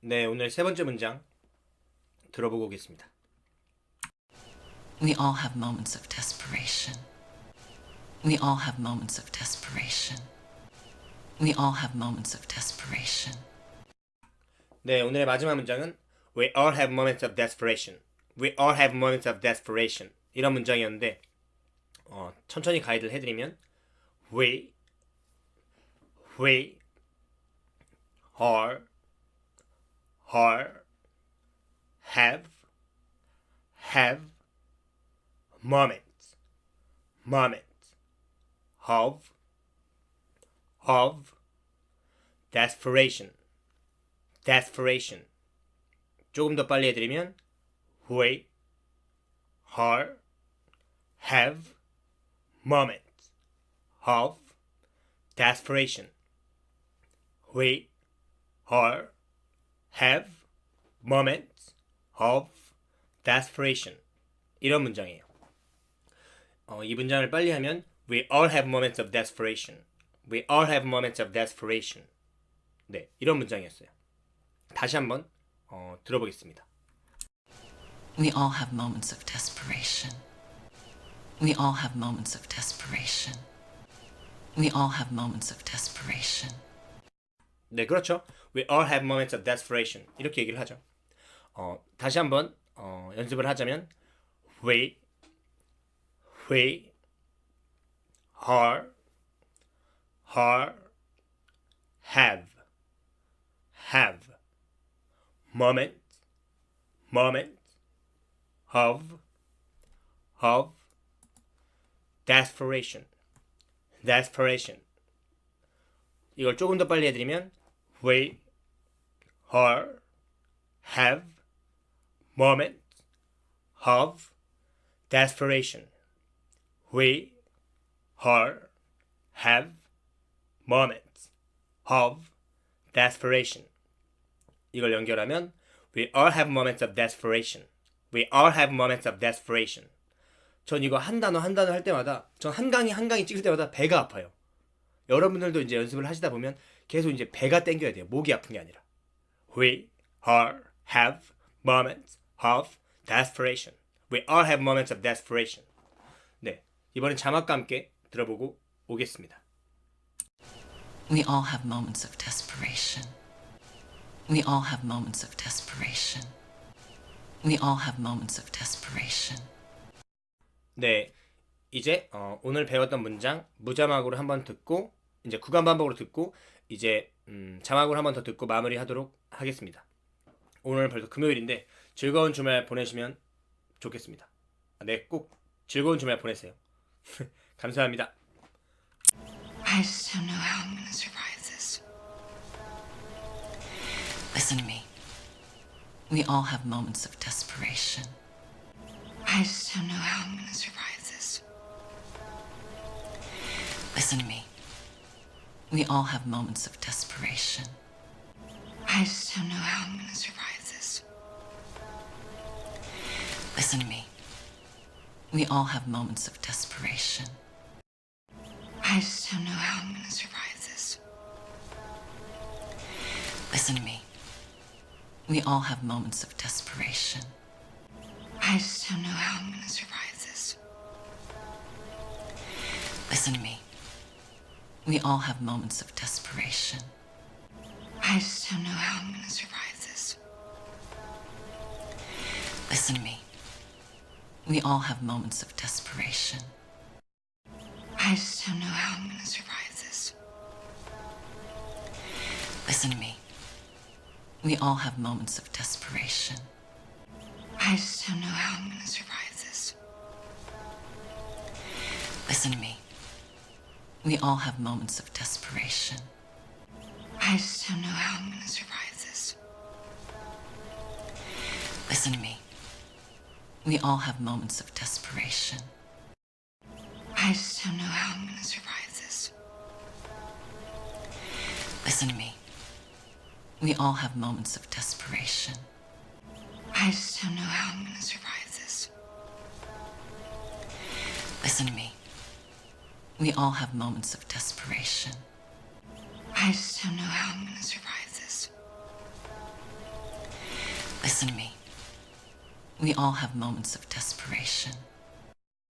네, 오늘 세 번째 문장 들어보고 오겠습니다. We all have moments of desperation. We all have moments of desperation. We all have moments of desperation. 네, 오늘의 마지막 문장은 We all have moments of desperation. We all have moments of desperation. 이런 문장이었는데 천천히 가이드를 해드리면 We all have moments of desperation. 조금 더 빨리 해드리면 We all have moments of desperation. We all have moments of desperation. 이런 문장이에요. 이 문장을 빨리 하면 We all have moments of desperation. We all have moments of desperation. 네, 이런 문장이었어요. 다시 한번 들어보겠습니다. We all have moments of desperation. We all have moments of desperation. We all have moments of desperation. 네, 그렇죠. We all have moments of desperation. 이렇게 얘기를 하죠. 다시 한번 연습을 하자면 We all have moments of desperation. 이걸 조금 더 빨리 해드리면 We all have moments of desperation. We all have moments of desperation. 이걸 연결하면 We all have moments of desperation. We all have moments of desperation. 전 이거 한 단어 할 때마다 전 한 강의 찍을 때마다 배가 아파요. 여러분들도 이제 연습을 하시다 보면 계속 이제 배가 땡겨야 돼요. 목이 아픈 게 아니라. We all have moments of desperation. We all have moments of desperation. 네, 이번엔 자막과 함께 들어보고 오겠습니다. We all have moments of desperation. We all have moments of desperation. We all have moments of desperation. 네, 이제 오늘 배웠던 문장 무자막으로 한번 듣고 이제 구간 반복으로 듣고 이제 자막으로 한번 더 듣고 마무리하도록 하겠습니다. 오늘 벌써 금요일인데 즐거운 주말 보내시면 좋겠습니다. 네, 꼭 즐거운 주말 보내세요. 감사합니다. I just don't know how I'm gonna survive this. Listen to me. We all have moments of desperation. I just don't know how I'm gonna survive this. Listen to me. We all have moments of desperation. I just don't know how I'm gonna survive this. Listen to me. We all have moments of desperation. I just don't know how I'm gonna survive this. Listen to me. We all have moments of desperation. I just don't know how I'm gonna survive this. Listen to me. We all have moments of desperation. I just don't know how I'm gonna survive this. Listen to me. We all have moments of desperation. I just don't know how I'm gonna survive this. Listen to me. We all have moments of desperation. I just don't know how I'm gonna survive this. Listen to me. We all have moments of desperation. I just don't know how I'm gonna survive this. Listen to me. We all have moments of desperation. I just don't know how I'm gonna survive this. Listen to me. We all have moments of desperation. I just don't know how I'm gonna survive this. Listen to me. We all have moments of desperation. I just don't know how I'm gonna survive this. Listen to me. We all have moments of desperation.